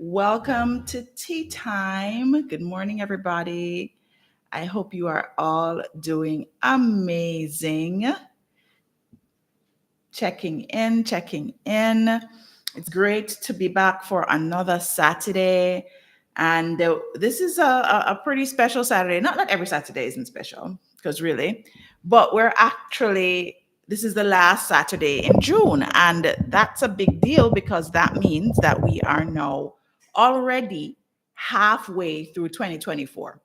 Welcome to tea time. Good morning, everybody. I hope you are all doing amazing. Checking in, checking in. It's great to be back for another Saturday. And this is a pretty special Saturday. Not that every Saturday isn't special, because really, but this is the last Saturday in June. And that's a big deal because that means that we are now already halfway through 2024.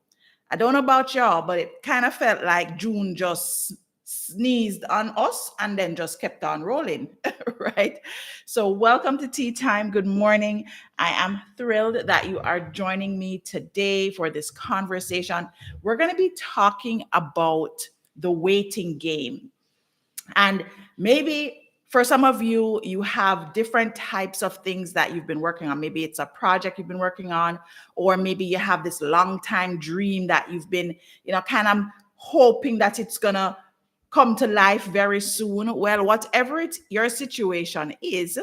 I don't know about y'all, but it kind of felt like June just sneezed on us and then just kept on rolling, right? So, welcome to Tea Time. Good morning. I am thrilled that you are joining me today for this conversation. We're going to be talking about the waiting game. And maybe for some of you, you have different types of things that you've been working on. Maybe it's a project you've been working on, or maybe you have this long time dream that you've been, kind of hoping that it's going to come to life very soon. Well, whatever your situation is,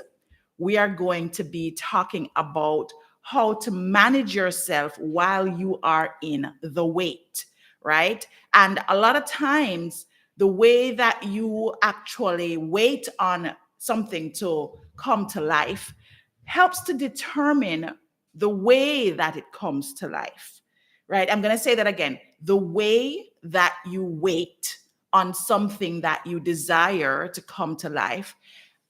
we are going to be talking about how to manage yourself while you are in the wait, right? And a lot of times, the way that you actually wait on something to come to life helps to determine the way that it comes to life, right? I'm going to say that again. The way that you wait on something that you desire to come to life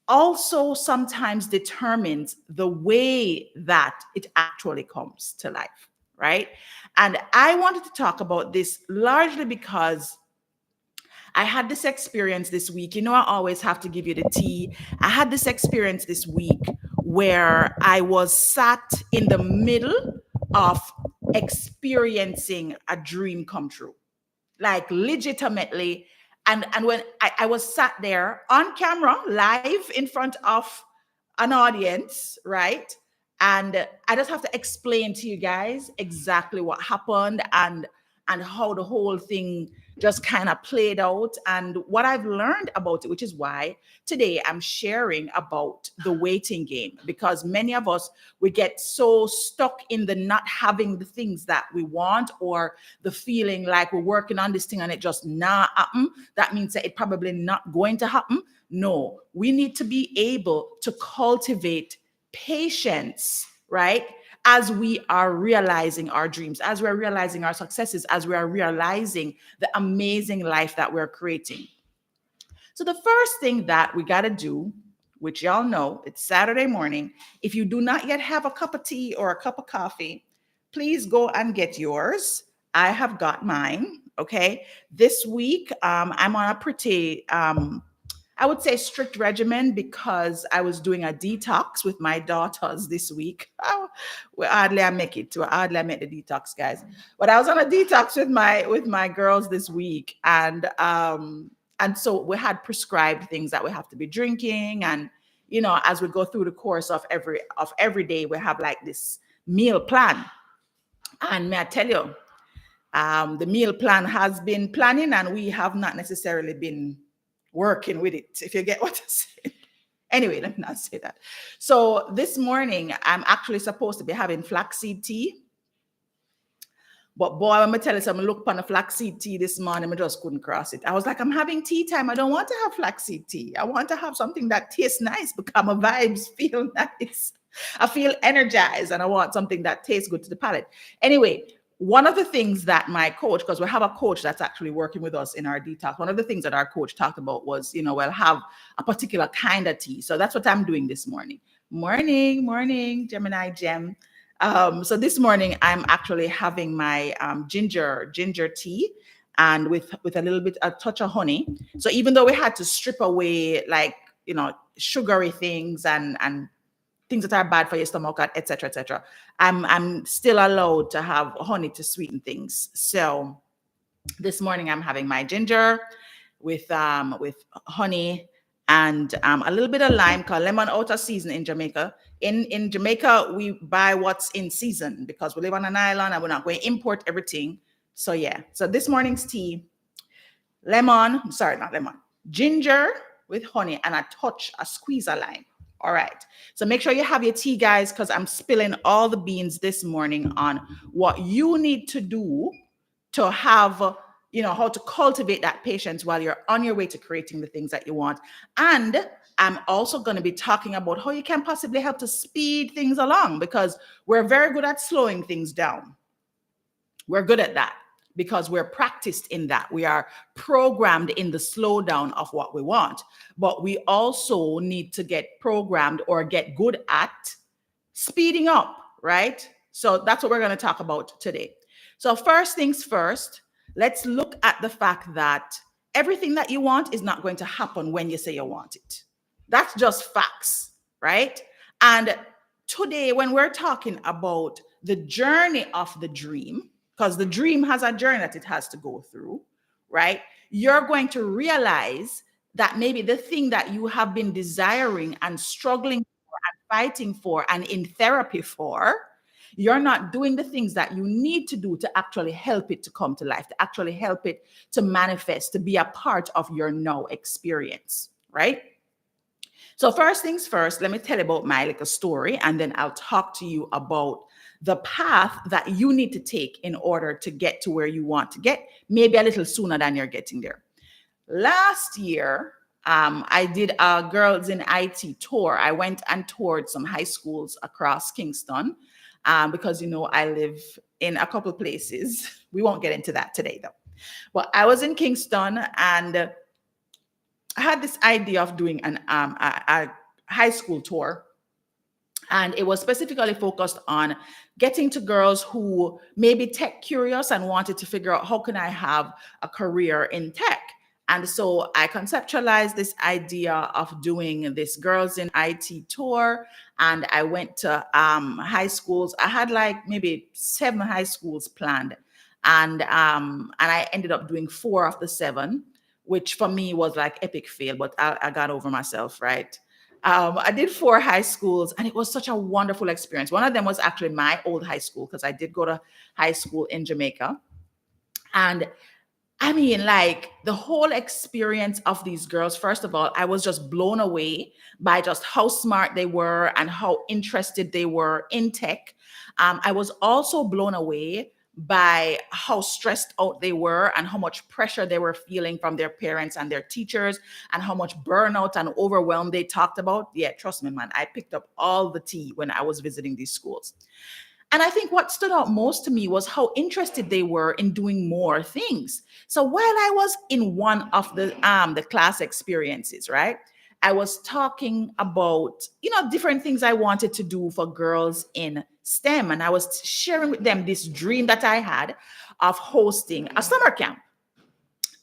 also sometimes determines the way that it actually comes to life, right? And I wanted to talk about this largely because I had this experience this week. I always have to give you the tea. I had this experience this week where I was sat in the middle of experiencing a dream come true, like legitimately. And when I was sat there on camera, live in front of an audience, right? And I just have to explain to you guys exactly what happened and how the whole thing just kind of played out and what I've learned about it, which is why today I'm sharing about the waiting game, because many of us, we get so stuck in the not having the things that we want, or the feeling like we're working on this thing and it just not happen. That means that it probably not going to happen. No, we need to be able to cultivate patience, right? As we are realizing our dreams, as we're realizing our successes, as we are realizing the amazing life that we're creating. So the first thing that we got to do, which y'all know, it's Saturday morning. If you do not yet have a cup of tea or a cup of coffee, please go and get yours. I have got mine. Okay. This week, I'm on a pretty, I would say strict regimen because I was doing a detox with my daughters this week. Oh, well, hardly I make it to hardly I make the detox, guys. But I was on a detox with my girls this week, and so we had prescribed things that we have to be drinking, and as we go through the course of every day, we have like this meal plan. And may I tell you, the meal plan has been planning, and we have not necessarily been working with it, if you get what I'm saying. Anyway, let me not say that. So this morning, I'm actually supposed to be having flaxseed tea. But boy, I'm gonna tell you something, look upon the flaxseed tea this morning, I just couldn't cross it. I was like, I'm having tea time. I don't want to have flaxseed tea. I want to have something that tastes nice because my vibes feel nice. I feel energized and I want something that tastes good to the palate. Anyway, one of the things that my coach, because we have a coach that's actually working with us in our detox, one of the things that our coach talked about was, we'll have a particular kind of tea. So that's what I'm doing this morning. Morning, Gemini Gem. So this morning I'm actually having my ginger tea, and with a touch of honey. So even though we had to strip away like sugary things and things that are bad for your stomach, etc., I'm still allowed to have honey to sweeten things. So this morning I'm having my ginger with honey and a little bit of lime, because lemon out of season in Jamaica. In Jamaica, we buy what's in season because we live on an island and we're not going to import everything. So yeah, so this morning's tea, not lemon, ginger with honey and a squeeze of lime. All right. So make sure you have your tea, guys, because I'm spilling all the beans this morning on what you need to do to have, how to cultivate that patience while you're on your way to creating the things that you want. And I'm also going to be talking about how you can possibly help to speed things along, because we're very good at slowing things down. We're good at that because we're practiced in that. We are programmed in the slowdown of what we want. But we also need to get programmed or get good at speeding up, right? So that's what we're going to talk about today. So, first things first, let's look at the fact that everything that you want is not going to happen when you say you want it. That's just facts, right? And today, when we're talking about the journey of the dream, because the dream has a journey that it has to go through, right? You're going to realize that maybe the thing that you have been desiring and struggling for and fighting for and in therapy for, you're not doing the things that you need to do to actually help it to come to life, to actually help it to manifest, to be a part of your now experience, right? So first things first, let me tell you about my little story, and then I'll talk to you about the path that you need to take in order to get to where you want to get, maybe a little sooner than you're getting there. Last year, I did a Girls in IT tour. I went and toured some high schools across Kingston because, I live in a couple places. We won't get into that today, though. But I was in Kingston, and I had this idea of doing a high school tour. And it was specifically focused on getting to girls who may be tech curious and wanted to figure out, how can I have a career in tech? And so I conceptualized this idea of doing this Girls in IT tour. And I went to high schools. I had like maybe 7 high schools planned. And I ended up doing 4 of the 7, which for me was like epic fail, but I got over myself, right? I did 4 high schools, and it was such a wonderful experience. One of them was actually my old high school, because I did go to high school in Jamaica. And I mean, like, the whole experience of these girls, first of all, I was just blown away by just how smart they were and how interested they were in tech. I was also blown away by how stressed out they were and how much pressure they were feeling from their parents and their teachers, and how much burnout and overwhelm they talked about. Yeah, trust me, man, I picked up all the tea when I was visiting these schools. And I think what stood out most to me was how interested they were in doing more things. So while I was in one of the class experiences, right, I was talking about, different things I wanted to do for girls in STEM. And I was sharing with them this dream that I had of hosting a summer camp.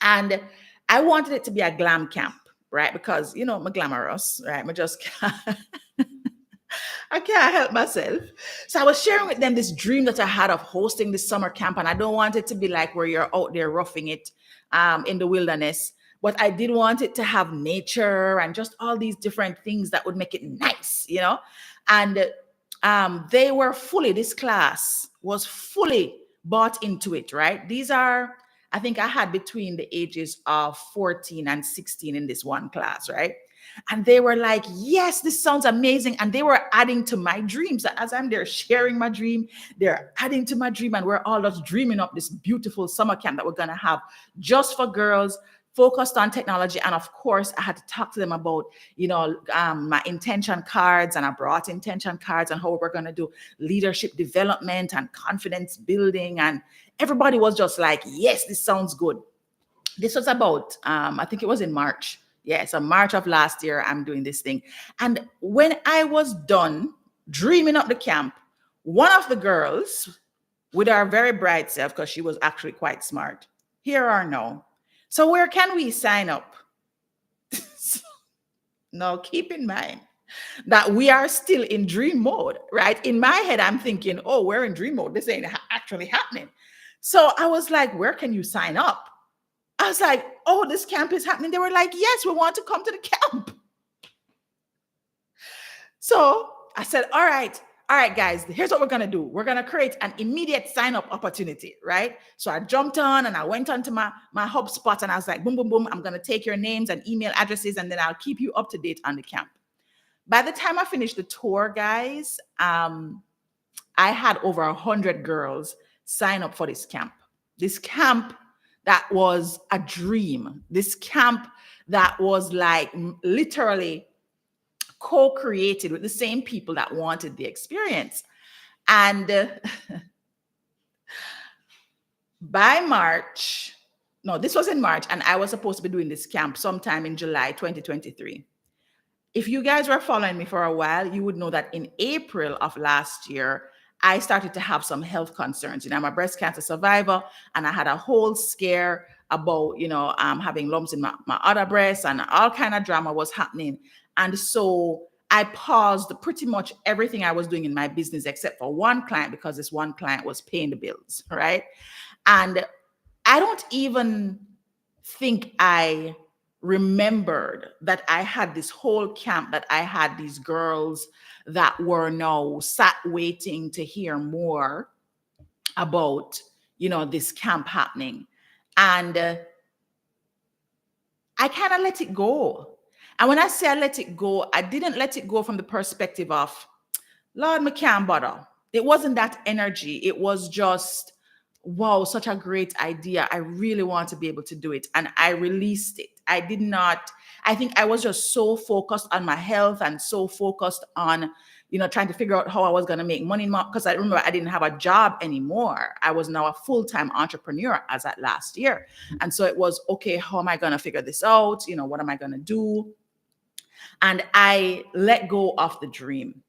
And I wanted it to be a glam camp, right? Because, I'm glamorous, right? I can't help myself. So I was sharing with them this dream that I had of hosting this summer camp. And I don't want it to be like where you're out there roughing it in the wilderness. But I did want it to have nature and just all these different things that would make it nice, And this class was fully bought into it, right? I think I had between the ages of 14 and 16 in this one class, right? And they were like, yes, this sounds amazing. And they were adding to my dreams. So as I'm there sharing my dream, they're adding to my dream. And we're all just dreaming up this beautiful summer camp that we're going to have just for girls, focused on technology. And of course, I had to talk to them about, my intention cards. And I brought intention cards and how we're going to do leadership development and confidence building. And everybody was just like, yes, this sounds good. This was about, I think it was in March. Yeah, so March of last year, I'm doing this thing. And when I was done dreaming up the camp, one of the girls, with her very bright self, because she was actually quite smart, here are now. So where can we sign up? Now, keep in mind that we are still in dream mode, right? In my head, I'm thinking, oh, we're in dream mode. This ain't actually happening. So I was like, where can you sign up? I was like, oh, this camp is happening. They were like, yes, we want to come to the camp. So I said, all right, guys, here's what we're going to do. We're going to create an immediate sign-up opportunity, right? So I jumped on and I went onto my HubSpot, and I was like, boom, boom, boom. I'm going to take your names and email addresses, and then I'll keep you up to date on the camp. By the time I finished the tour, guys, I had over 100 girls sign up for this camp. This camp that was a dream. This camp that was like literally co-created with the same people that wanted the experience. And by March, no, this was in March, and I was supposed to be doing this camp sometime in July 2023. If you guys were following me for a while, you would know that in April of last year, I started to have some health concerns. I'm a breast cancer survivor, and I had a whole scare about, having lumps in my other breast, and all kind of drama was happening. And so I paused pretty much everything I was doing in my business except for one client, because this one client was paying the bills, right? And I don't even think I remembered that I had this whole camp, that I had these girls that were now sat waiting to hear more about, this camp happening. And I kind of let it go. And when I say I let it go, I didn't let it go from the perspective of, Lord, me can't bother. It wasn't that energy. It was just, wow, such a great idea. I really want to be able to do it. And I released it. I think I was just so focused on my health and so focused on, trying to figure out how I was going to make money. Because I remember I didn't have a job anymore. I was now a full-time entrepreneur as at last year. And so it was, okay, how am I going to figure this out? What am I going to do? And I let go of the dream.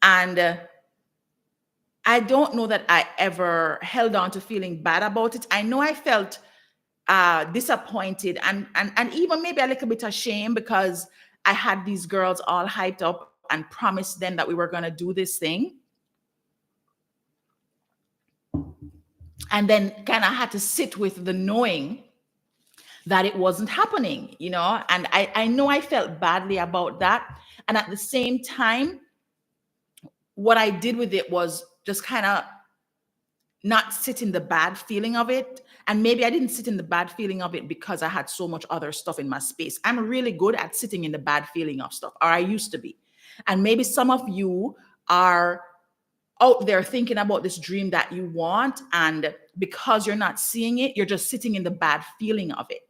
And I don't know that I ever held on to feeling bad about it. I know I felt disappointed and even maybe a little bit ashamed, because I had these girls all hyped up and promised them that we were going to do this thing. And then kind of had to sit with the knowing that it wasn't happening, and I know I felt badly about that. And at the same time, what I did with it was just kind of not sit in the bad feeling of it. And maybe I didn't sit in the bad feeling of it because I had so much other stuff in my space. I'm really good at sitting in the bad feeling of stuff, or I used to be. And maybe some of you are out there thinking about this dream that you want, and because you're not seeing it, you're just sitting in the bad feeling of it,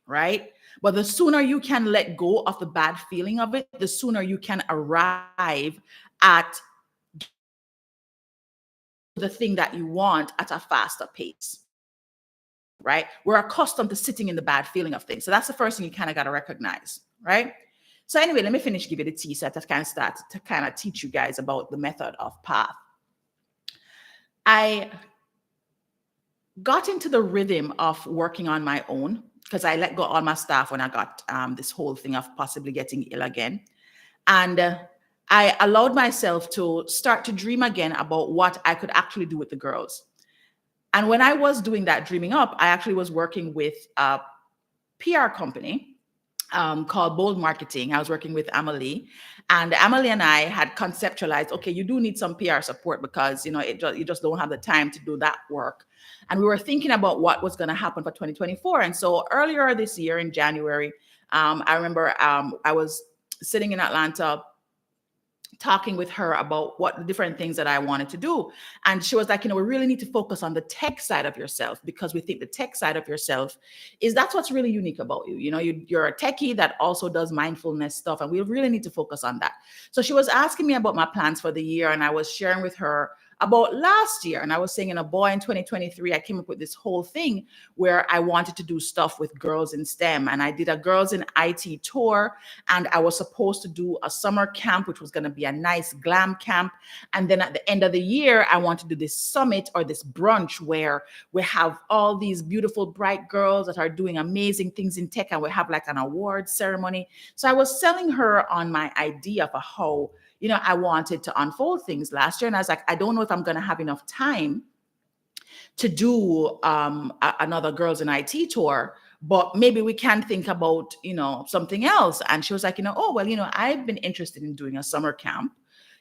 right? But the sooner you can let go of the bad feeling of it, the sooner you can arrive at the thing that you want at a faster pace, right? We're accustomed to sitting in the bad feeling of things. So that's the first thing you kind of got to recognize, right? So anyway, let me finish, give you the tea set that kind of start to kind of teach you guys about the method of P.A.T.H. I got into the rhythm of working on my own because I let go all my staff when I got this whole thing of possibly getting ill again. And I allowed myself to start to dream again about what I could actually do with the girls. And when I was doing that dreaming up, I actually was working with a PR company called Bold Marketing. I was working with Amelie, and Amelie and I had conceptualized, okay, you do need some PR support because, you just don't have the time to do that work. And we were thinking about what was going to happen for 2024. And so earlier this year in January, I remember I was sitting in Atlanta talking with her about what the different things that I wanted to do. And she was like, we really need to focus on the tech side of yourself, because we think the tech side of yourself that's what's really unique about you. You're a techie that also does mindfulness stuff, and we really need to focus on that. So she was asking me about my plans for the year, and I was sharing with her about last year. And I was saying, boy, in 2023, I came up with this whole thing where I wanted to do stuff with girls in STEM. And I did a girls in IT tour, and I was supposed to do a summer camp, which was going to be a nice glam camp. And then at the end of the year, I want to do this summit or this brunch where we have all these beautiful, bright girls that are doing amazing things in tech, and we have like an award ceremony. So I was selling her on my idea for how I wanted to unfold things last year. And I was like, I don't know if I'm going to have enough time to do another Girls in IT tour, but maybe we can think about, something else. And she was like, oh, well, I've been interested in doing a summer camp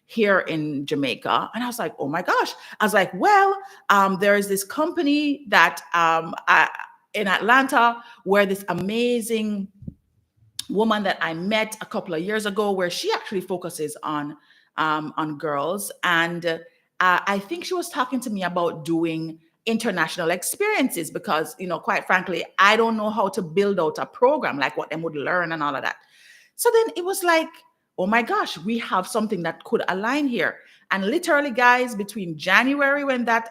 here in Jamaica. And I was like, oh my gosh. I was like, well, there is this company that in Atlanta where this amazing woman that I met a couple of years ago, where she actually focuses on girls, and I think she was talking to me about doing international experiences because, quite frankly, I don't know how to build out a program, like what them would learn and all of that. So then it was like, oh my gosh, we have something that could align here. And literally, guys, between January, when that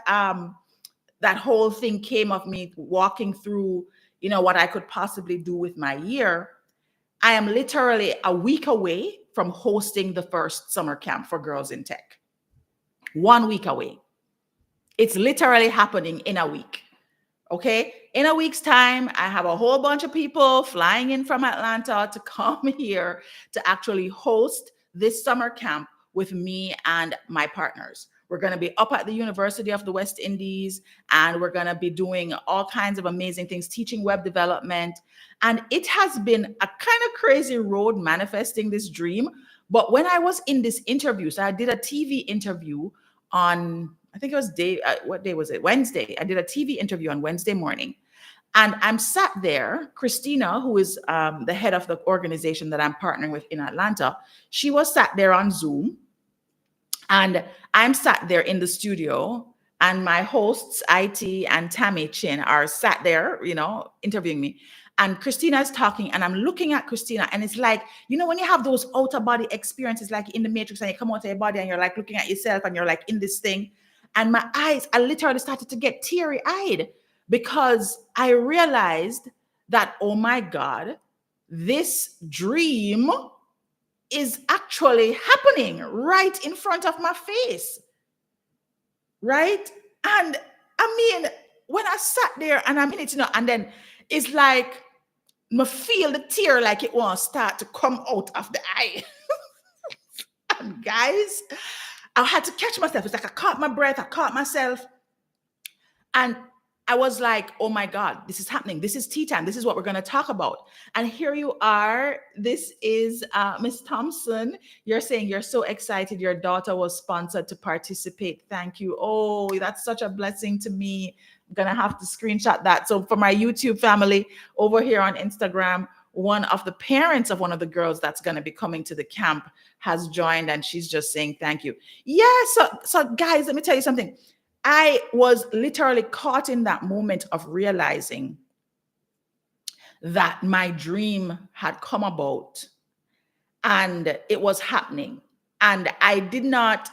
whole thing came of me walking through, what I could possibly do with my year, I am literally a week away from hosting the first summer camp for girls in tech. 1 week away. It's literally happening in a week. Okay. In a week's time, I have a whole bunch of people flying in from Atlanta to come here to actually host this summer camp with me and my partners. We're going to be up at the University of the West Indies, and we're going to be doing all kinds of amazing things, teaching web development. And it has been a kind of crazy road manifesting this dream. But when I was in this interview, so I did a TV interview on, I think it was what day was it? Wednesday. I did a TV interview on Wednesday morning. And I'm sat there, Christina, who is the head of the organization that I'm partnering with in Atlanta, she was sat there on Zoom. And I'm sat there in the studio, and my hosts, IT and Tammy Chin, are sat there, interviewing me. And Christina is talking, and I'm looking at Christina, and it's like, when you have those outer body experiences, like in the Matrix, and you come out of your body and you're like looking at yourself and you're like in this thing. And my eyes, I literally started to get teary eyed because I realized that, oh my God, this dream is actually happening right in front of my face. Right? And I mean, when I sat there and I'm in it, and then it's like, I feel the tear like it wants to start to come out of the eye. And guys, I had to catch myself. It's like I caught my breath, I caught myself. And I was like, oh my God, this is happening. This is tea time. This is what we're going to talk about. And here you are. This is Miss Thompson. You're saying you're so excited. Your daughter was sponsored to participate. Thank you. Oh, that's such a blessing to me. I'm going to have to screenshot that. So for my YouTube family over here on Instagram, one of the parents of one of the girls that's going to be coming to the camp has joined, and she's just saying thank you. Yeah. So guys, let me tell you something. I was literally caught in that moment of realizing that my dream had come about and it was happening. And I did not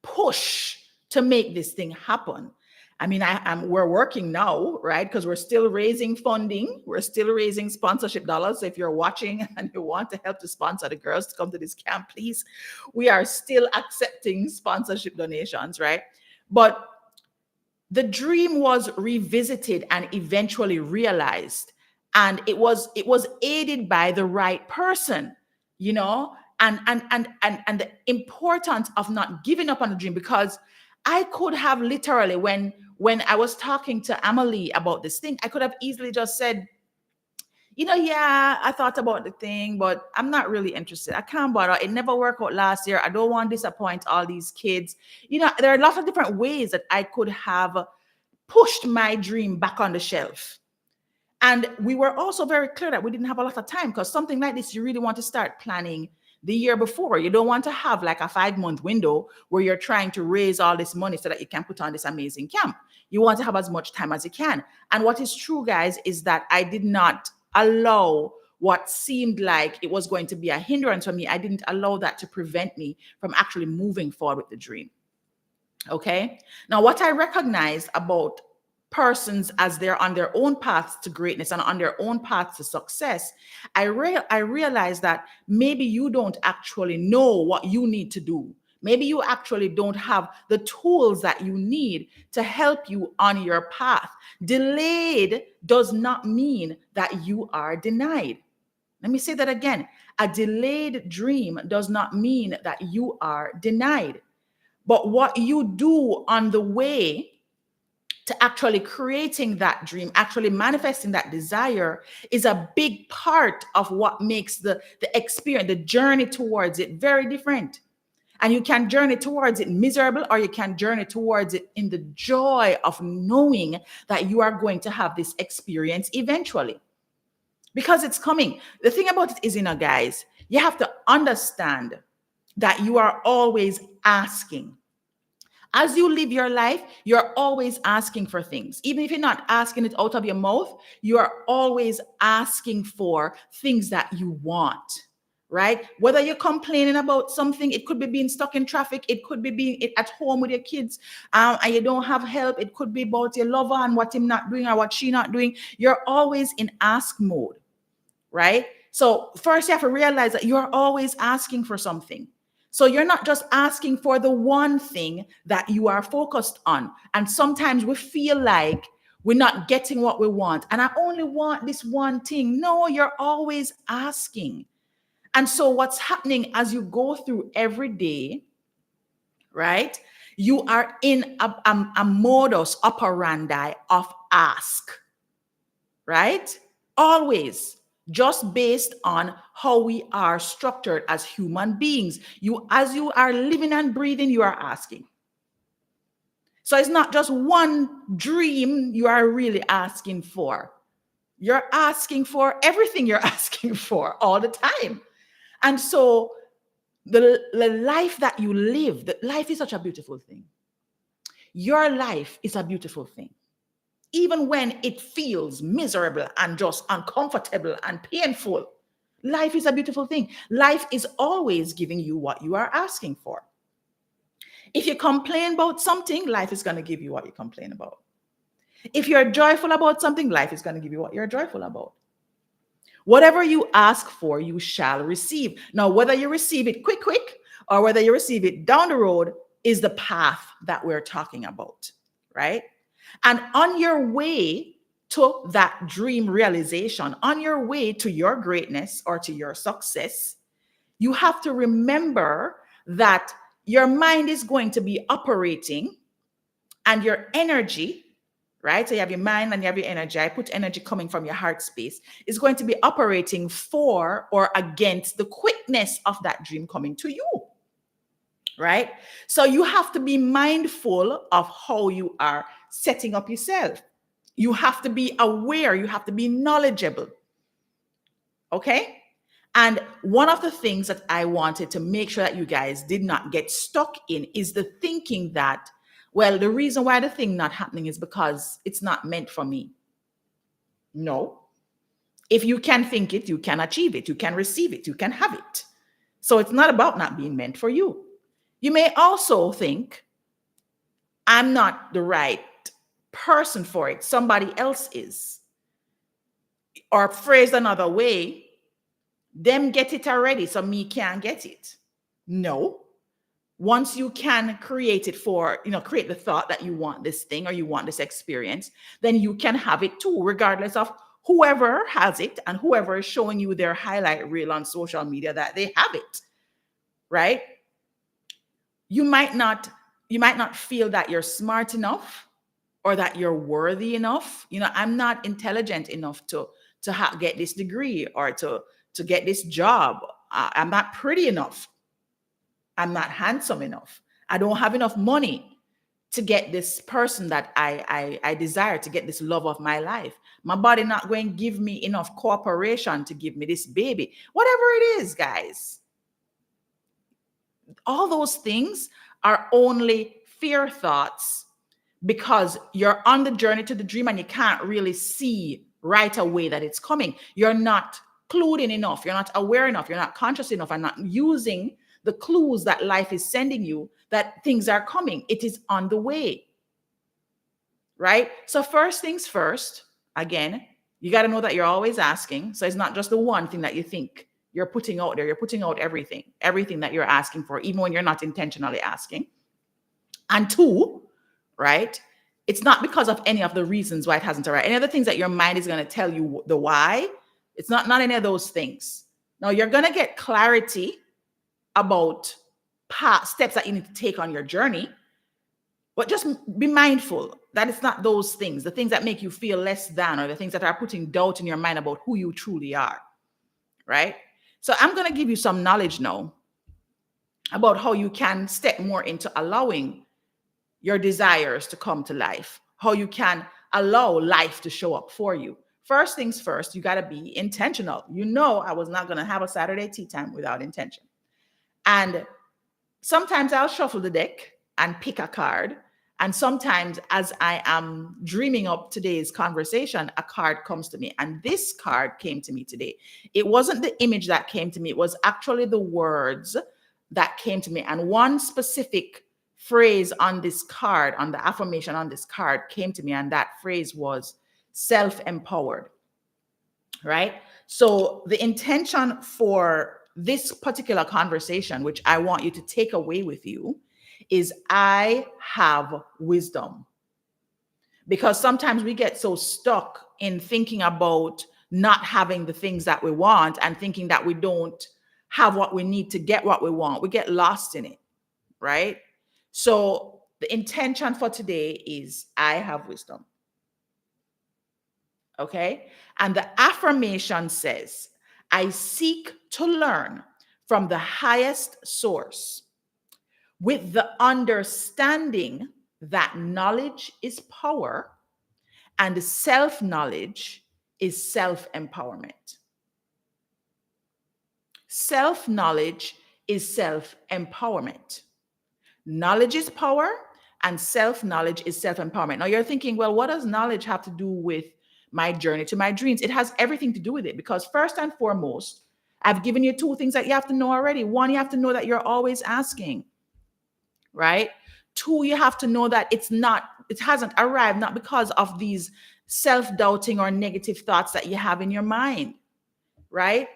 push to make this thing happen. I mean, we're working now, right? Because we're still raising funding. We're still raising sponsorship dollars. So if you're watching and you want to help to sponsor the girls to come to this camp, please, we are still accepting sponsorship donations, right? But the dream was revisited and eventually realized. And it was aided by the right person, and the importance of not giving up on the dream, because I could have literally, when I was talking to Amalie about this thing, I could have easily just said, yeah, I thought about the thing, but I'm not really interested. I can't bother. It never worked out last year. I don't want to disappoint all these kids. There are a lot of different ways that I could have pushed my dream back on the shelf. And we were also very clear that we didn't have a lot of time, because something like this, you really want to start planning the year before. You don't want to have like a 5-month window where you're trying to raise all this money so that you can put on this amazing camp. You want to have as much time as you can. And what is true, guys, is that I did not allow what seemed like it was going to be a hindrance for me. I didn't allow that to prevent me from actually moving forward with the dream. Okay. Now, what I recognized about persons as they're on their own paths to greatness and on their own paths to success, I realized that maybe you don't actually know what you need to do. Maybe you actually don't have the tools that you need to help you on your path. Delayed does not mean that you are denied. Let me say that again. A delayed dream does not mean that you are denied. But what you do on the way to actually creating that dream, actually manifesting that desire, is a big part of what makes the experience, the journey towards it, very different. And you can journey towards it miserable, or you can journey towards it in the joy of knowing that you are going to have this experience eventually. because it's coming. The thing about it is, guys, you have to understand that you are always asking. As you live your life, you're always asking for things. Even if you're not asking it out of your mouth, you are always asking for things that you want, right? Whether you're complaining about something, it could be being stuck in traffic, it could be being at home with your kids, and you don't have help. It could be about your lover and what him not doing or what she not doing. You're always in ask mode, right? So first you have to realize that you're always asking for something. So you're not just asking for the one thing that you are focused on. And sometimes we feel like we're not getting what we want. And I only want this one thing. No, you're always asking. And so what's happening as you go through every day, right? You are in a modus operandi of ask, right? Always, just based on how we are structured as human beings. As you are living and breathing, you are asking. So it's not just one dream you are really asking for. You're asking for everything you're asking for all the time. And so the life that you live, life is such a beautiful thing. Your life is a beautiful thing. Even when it feels miserable and just uncomfortable and painful, life is a beautiful thing. Life is always giving you what you are asking for. If you complain about something, life is going to give you what you complain about. If you're joyful about something, life is going to give you what you're joyful about. Whatever you ask for, you shall receive. Now, whether you receive it quick, or whether you receive it down the road is the path that we're talking about, right? And on your way to that dream realization, on your way to your greatness or to your success, you have to remember that your mind is going to be operating and your energy, right? So you have your mind and you have your energy. I put energy coming from your heart space, is going to be operating for or against the quickness of that dream coming to you, right? So you have to be mindful of how you are setting up yourself. You have to be aware, you have to be knowledgeable. Okay? And one of the things that I wanted to make sure that you guys did not get stuck in is the thinking that, well, the reason why the thing not happening is because it's not meant for me. No. If you can think it, you can achieve it, you can receive it, you can have it. So it's not about not being meant for you. You may also think, I'm not the right person for it. Somebody else is. Or phrased another way, them get it already, so me can't get it. No. Once you can create it create the thought that you want this thing or you want this experience, then you can have it too, regardless of whoever has it and whoever is showing you their highlight reel on social media that they have it, right? You might not feel that you're smart enough or that you're worthy enough. I'm not intelligent enough to get this degree or to get this job. I'm not pretty enough. I'm not handsome enough. I don't have enough money to get this person that I desire, to get this love of my life. My body not going to give me enough cooperation to give me this baby. Whatever it is, guys. All those things are only fear thoughts because you're on the journey to the dream and you can't really see right away that it's coming. You're not clued in enough. You're not aware enough. You're not conscious enough and not using the clues that life is sending you that things are coming. It is on the way, right? So first things first, again, you got to know that you're always asking. So it's not just the one thing that you think you're putting out there. You're putting out everything that you're asking for, even when you're not intentionally asking. And two, right? It's not because of any of the reasons why it hasn't arrived. Any of the things that your mind is going to tell you the why, it's not any of those things. Now you're going to get clarity about steps that you need to take on your journey, but just be mindful that it's not those things, the things that make you feel less than, or the things that are putting doubt in your mind about who you truly are, right? So I'm going to give you some knowledge now about how you can step more into allowing your desires to come to life, how you can allow life to show up for you, First things first, you got to be intentional. You know, I was not going to have a Saturday tea time without intention. And sometimes I'll shuffle the deck and pick a card. And sometimes, as I am dreaming up today's conversation, a card comes to me. And this card came to me today. It wasn't the image that came to me, it was actually the words that came to me. And one specific phrase on this card, on the affirmation on this card, came to me. And that phrase was self-empowered, right? So the intention for this particular conversation, which I want you to take away with you, is I have wisdom. Because sometimes we get so stuck in thinking about not having the things that we want and thinking that we don't have what we need to get what we want. We get lost in it, right? So the intention for today is I have wisdom. Okay? And the affirmation says, I seek to learn from the highest source with the understanding that knowledge is power and self-knowledge is self-empowerment. Self-knowledge is self-empowerment. Knowledge is power and self-knowledge is self-empowerment. Now you're thinking, well, what does knowledge have to do with my journey to my dreams? It has everything to do with it, because first and foremost, I've given you two things that you have to know already. One, you have to know that you're always asking, right? Two, you have to know that it hasn't arrived, not because of these self-doubting or negative thoughts that you have in your mind, right?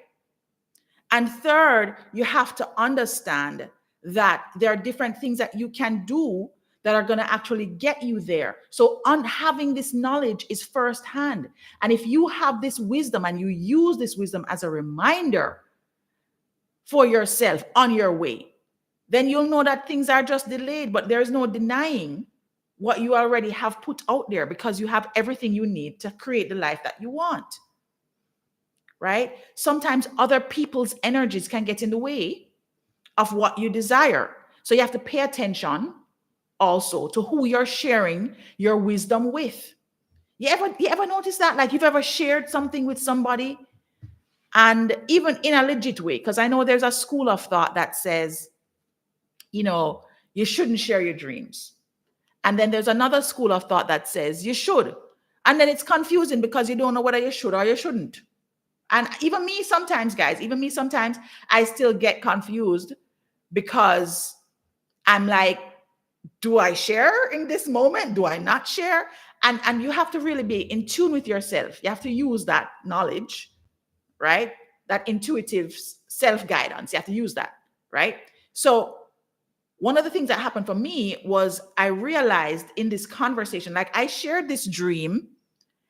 And third, you have to understand that there are different things that you can do that are going to actually get you there. So having this knowledge is firsthand. And if you have this wisdom and you use this wisdom as a reminder for yourself on your way, then you'll know that things are just delayed, but there's no denying what you already have put out there, because you have everything you need to create the life that you want, right? Sometimes other people's energies can get in the way of what you desire. So you have to pay attention also to who you're sharing your wisdom with. You ever notice that? Like, you've ever shared something with somebody, and even in a legit way, because I know there's a school of thought that says, you shouldn't share your dreams. And then there's another school of thought that says you should. And then it's confusing because you don't know whether you should or you shouldn't. And even me sometimes, guys, I still get confused, because I'm like, do I share in this moment? Do I not share? And you have to really be in tune with yourself. You have to use that knowledge, right? That intuitive self-guidance. You have to use that, right? So one of the things that happened for me was I realized in this conversation, like, I shared this dream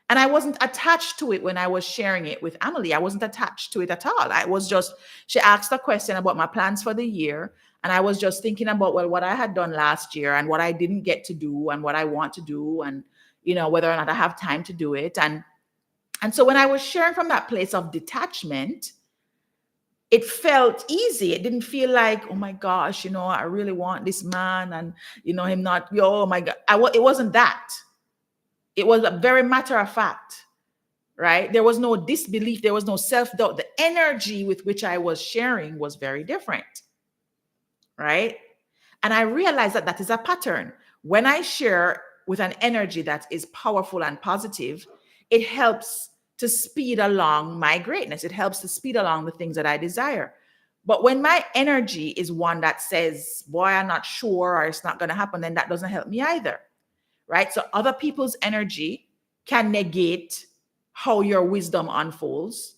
and I wasn't attached to it when I was sharing it with Amelie. I wasn't attached to it at all. She asked a question about my plans for the year. And I was just thinking about, well, what I had done last year and what I didn't get to do and what I want to do, and, whether or not I have time to do it. And so when I was sharing from that place of detachment, it felt easy. It didn't feel like, oh my gosh, I really want this man, and, him not, oh my God. It wasn't that. It was a very matter of fact, right? There was no disbelief. There was no self-doubt. The energy with which I was sharing was very different, right? And I realized that that is a pattern. When I share with an energy that is powerful and positive, it helps to speed along my greatness. It helps to speed along the things that I desire. But when my energy is one that says, boy, I'm not sure, or it's not going to happen, then that doesn't help me either, right? So other people's energy can negate how your wisdom unfolds,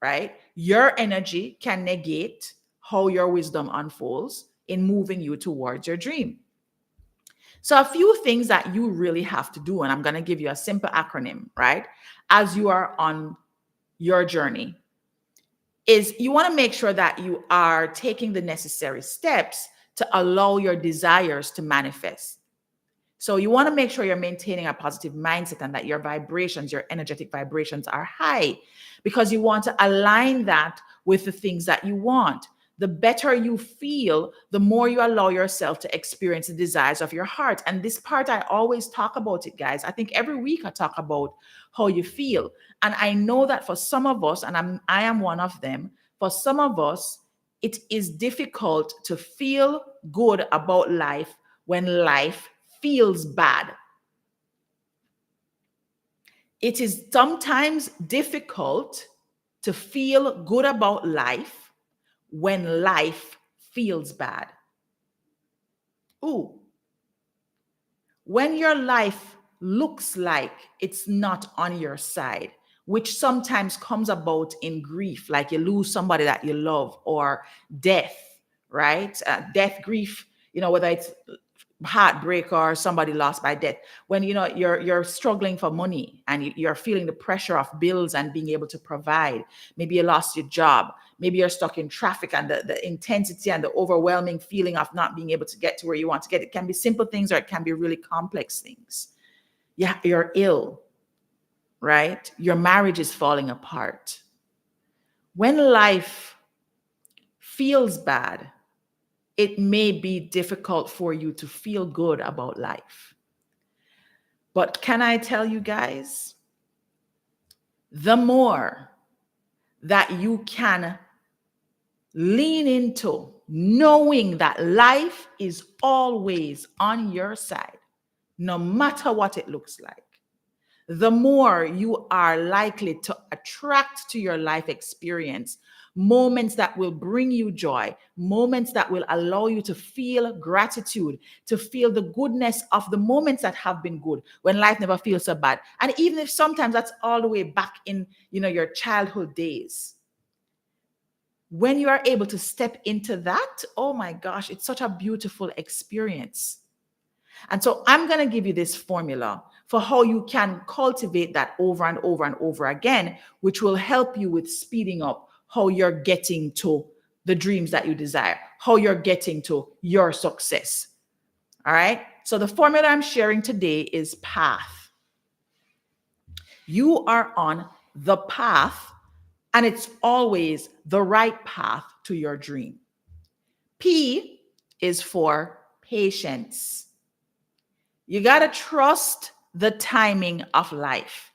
right? Your energy can negate how your wisdom unfolds in moving you towards your dream. So a few things that you really have to do, and I'm going to give you a simple acronym, right? As you are on your journey, is you want to make sure that you are taking the necessary steps to allow your desires to manifest. So you want to make sure you're maintaining a positive mindset and that your vibrations, your energetic vibrations are high, because you want to align that with the things that you want. the better you feel, the more you allow yourself to experience the desires of your heart. And this part, I always talk about it, guys. I think every week I talk about how you feel. And I know that for some of us, and I am one of them, for some of us, it is difficult to feel good about life when life feels bad. It is sometimes difficult to feel good about life when life feels bad. Ooh, when your life looks like it's not on your side, which sometimes comes about in grief, like you lose somebody that you love, or death, right? Death, grief, whether it's heartbreak or somebody lost by death. When you're struggling for money and you're feeling the pressure of bills and being able to provide. Maybe you lost your job. Maybe you're stuck in traffic, and the intensity and the overwhelming feeling of not being able to get to where you want to get. It can be simple things, or it can be really complex things. Yeah, you're ill, right? Your marriage is falling apart. When life feels bad, it may be difficult for you to feel good about life. But can I tell you guys, the more that you can lean into knowing that life is always on your side, no matter what it looks like, the more you are likely to attract to your life experience moments that will bring you joy, moments that will allow you to feel gratitude, to feel the goodness of the moments that have been good when life never feels so bad. And even if sometimes that's all the way back in, your childhood days. When you are able to step into that, oh my gosh, it's such a beautiful experience. And so I'm going to give you this formula for how you can cultivate that over and over and over again, which will help you with speeding up how you're getting to the dreams that you desire, how you're getting to your success. All right. So the formula I'm sharing today is path. You are on the path, and it's always the right path to your dream. P is for patience. You got to trust the timing of life.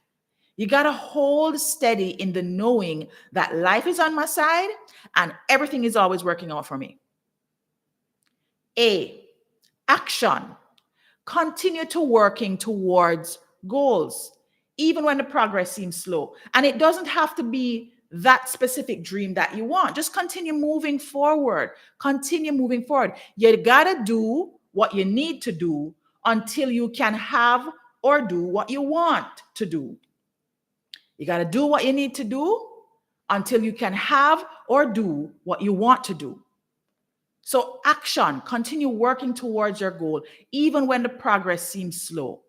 You got to hold steady in the knowing that life is on my side and everything is always working out for me. A, action. Continue to working towards goals, even when the progress seems slow. And it doesn't have to be that specific dream that you want. Just continue moving forward. Continue moving forward. You got to do what you need to do until you can have or do what you want to do. You got to do what you need to do until you can have or do what you want to do. So action, continue working towards your goal, even when the progress seems slow.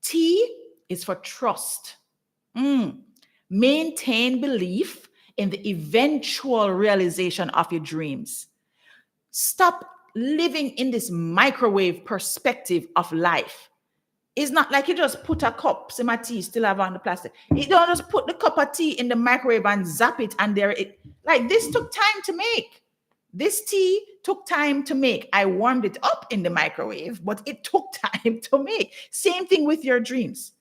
T is for trust. Maintain belief in the eventual realization of your dreams. Stop living in this microwave perspective of life. It's not like you just put a cup, see my tea still have on the plastic. You don't just put the cup of tea in the microwave and zap it, and there it, like, this took time to make. This tea took time to make. I warmed it up in the microwave, but it took time to make. Same thing with your dreams,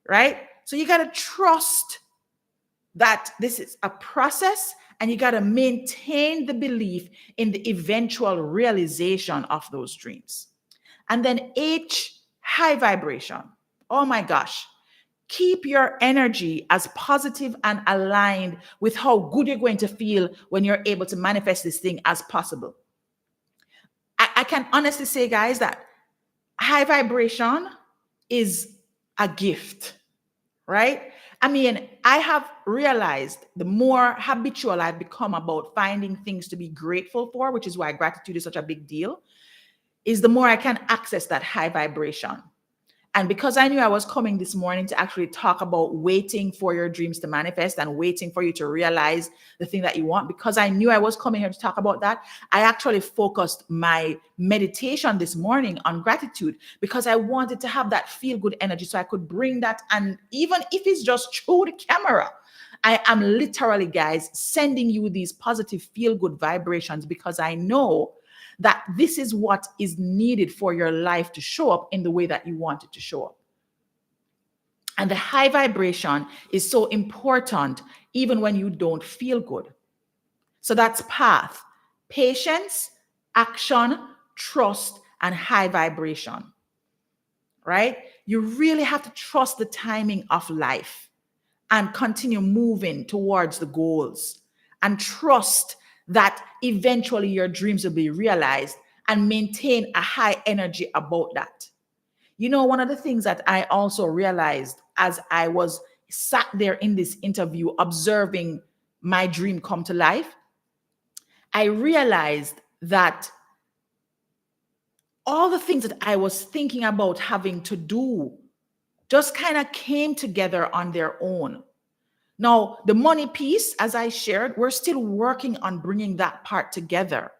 right? So you got to trust that this is a process, and you got to maintain the belief in the eventual realization of those dreams. And then H, high vibration. Oh my gosh. Keep your energy as positive and aligned with how good you're going to feel when you're able to manifest this thing as possible. I can honestly say, guys, that high vibration is a gift, right? I mean, I have realized the more habitual I've become about finding things to be grateful for, which is why gratitude is such a big deal, is the more I can access that high vibration. And because I knew I was coming this morning to actually talk about waiting for your dreams to manifest and waiting for you to realize the thing that you want, because I knew I was coming here to talk about that, I actually focused my meditation this morning on gratitude, because I wanted to have that feel good energy so I could bring that. And even if it's just through the camera, I am literally, guys, sending you these positive feel good vibrations because I know that this is what is needed for your life to show up in the way that you want it to show up. And the high vibration is so important even when you don't feel good. So that's path, patience, action, trust, and high vibration, right? You really have to trust the timing of life and continue moving towards the goals and trust that eventually your dreams will be realized and maintain a high energy about that. You know, one of the things that I also realized as I was sat there in this interview observing my dream come to life, I realized that all the things that I was thinking about having to do just kind of came together on their own. Now, the money piece, as I shared, we're still working on bringing that part together,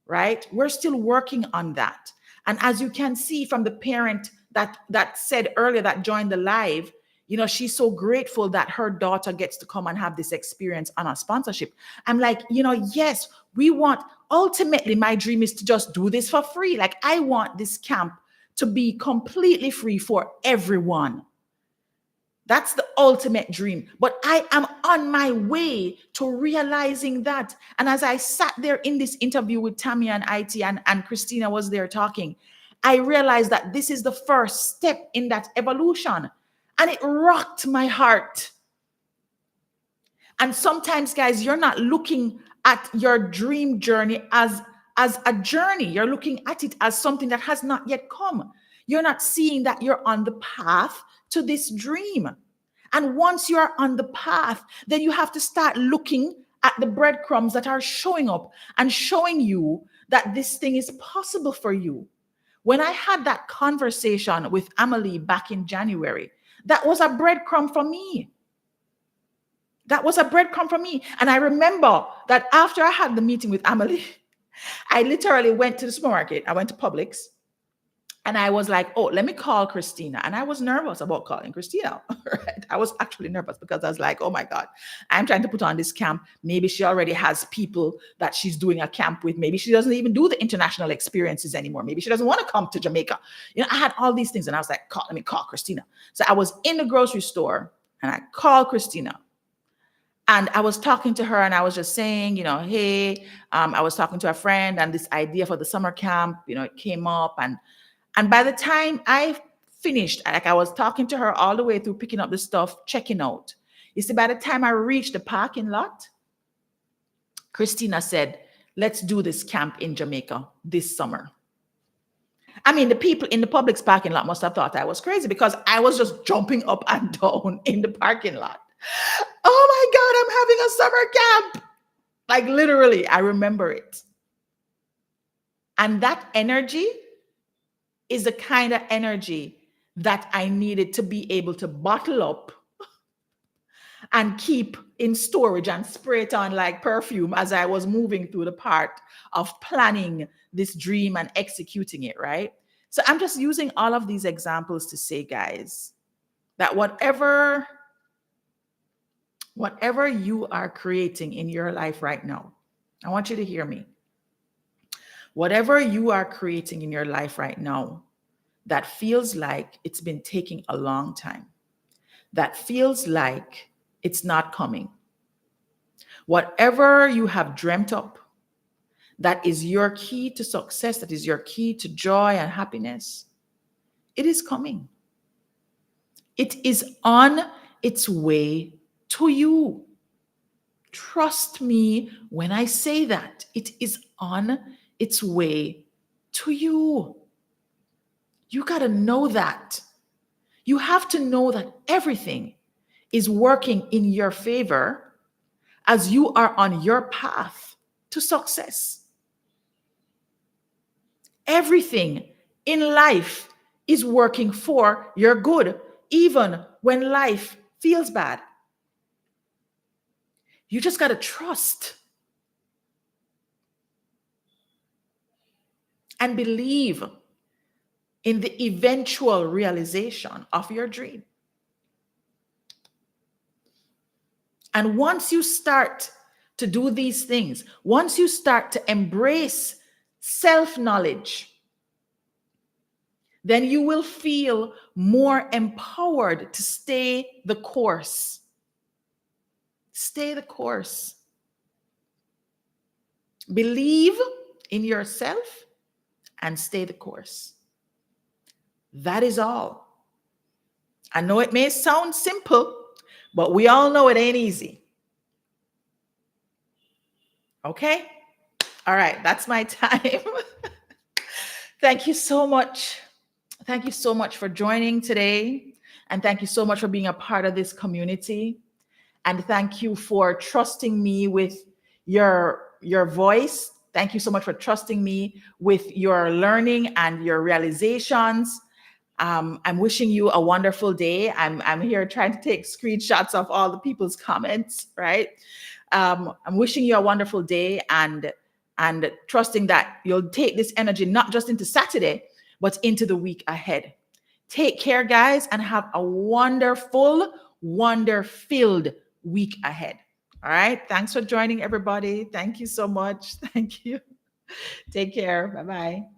right? We're still working on that. And as you can see from the parent that said earlier that joined the live, you know, she's so grateful that her daughter gets to come and have this experience on a sponsorship. I'm like, you know, yes, we want, ultimately, my dream is to just do this for free. Like, I want this camp to be completely free for everyone. That's the ultimate dream. But I am on my way to realizing that. And as I sat there in this interview with Tammy and IT and Christina was there talking, I realized that this is the first step in that evolution. And it rocked my heart. And sometimes, guys, you're not looking at your dream journey as a journey. You're looking at it as something that has not yet come. You're not seeing that you're on the path to this dream. And once you're on the path, then you have to start looking at the breadcrumbs that are showing up and showing you that this thing is possible for you. When I had that conversation with Amelie back in January, that was a breadcrumb for me. That was a breadcrumb for me. And I remember that after I had the meeting with Amelie, I literally went to the supermarket. I went to Publix. And I was like, oh, let me call Christina. And I was nervous about calling Christina. Right? I was actually nervous because I was like, oh my God, I'm trying to put on this camp. Maybe she already has people that she's doing a camp with. Maybe she doesn't even do the international experiences anymore. Maybe she doesn't want to come to Jamaica. You know, I had all these things. And I was like, let me call Christina. So I was in the grocery store and I called Christina. And I was talking to her and I was just saying, you know, hey, I was talking to a friend and this idea for the summer camp, you know, it came up. And by the time I finished, like I was talking to her all the way through picking up the stuff, checking out. You see, by the time I reached the parking lot, Christina said, let's do this camp in Jamaica this summer. I mean, the people in the Publix parking lot must have thought I was crazy because I was just jumping up and down in the parking lot. Oh my God, I'm having a summer camp. Like literally, I remember it. And that energy is the kind of energy that I needed to be able to bottle up and keep in storage and spray it on like perfume as I was moving through the part of planning this dream and executing it, right? So I'm just using all of these examples to say, guys, that whatever you are creating in your life right now, I want you to hear me. Whatever you are creating in your life right now that feels like it's been taking a long time, that feels like it's not coming, whatever you have dreamt up, that is your key to success, that is your key to joy and happiness, it is coming. It is on its way to you. Trust me when I say that. It is on its way to you. You got to know that. You have to know that everything is working in your favor as you are on your path to success. Everything in life is working for your good, even when life feels bad. You just got to trust and believe in the eventual realization of your dream. And once you start to do these things, once you start to embrace self-knowledge, then you will feel more empowered to stay the course. Stay the course. Believe in yourself and stay the course. That is all. I know it may sound simple, but we all know it ain't easy. Okay? All right, that's my time. Thank you so much. Thank you so much for joining today. And thank you so much for being a part of this community. And thank you for trusting me with your voice. Thank you so much for trusting me with your learning and your realizations. I'm wishing you a wonderful day. I'm here trying to take screenshots of all the people's comments, right? I'm wishing you a wonderful day and trusting that you'll take this energy not just into Saturday, but into the week ahead. Take care, guys, and have a wonderful, wonder-filled week ahead. All right. Thanks for joining, everybody. Thank you so much. Thank you. Take care. Bye-bye.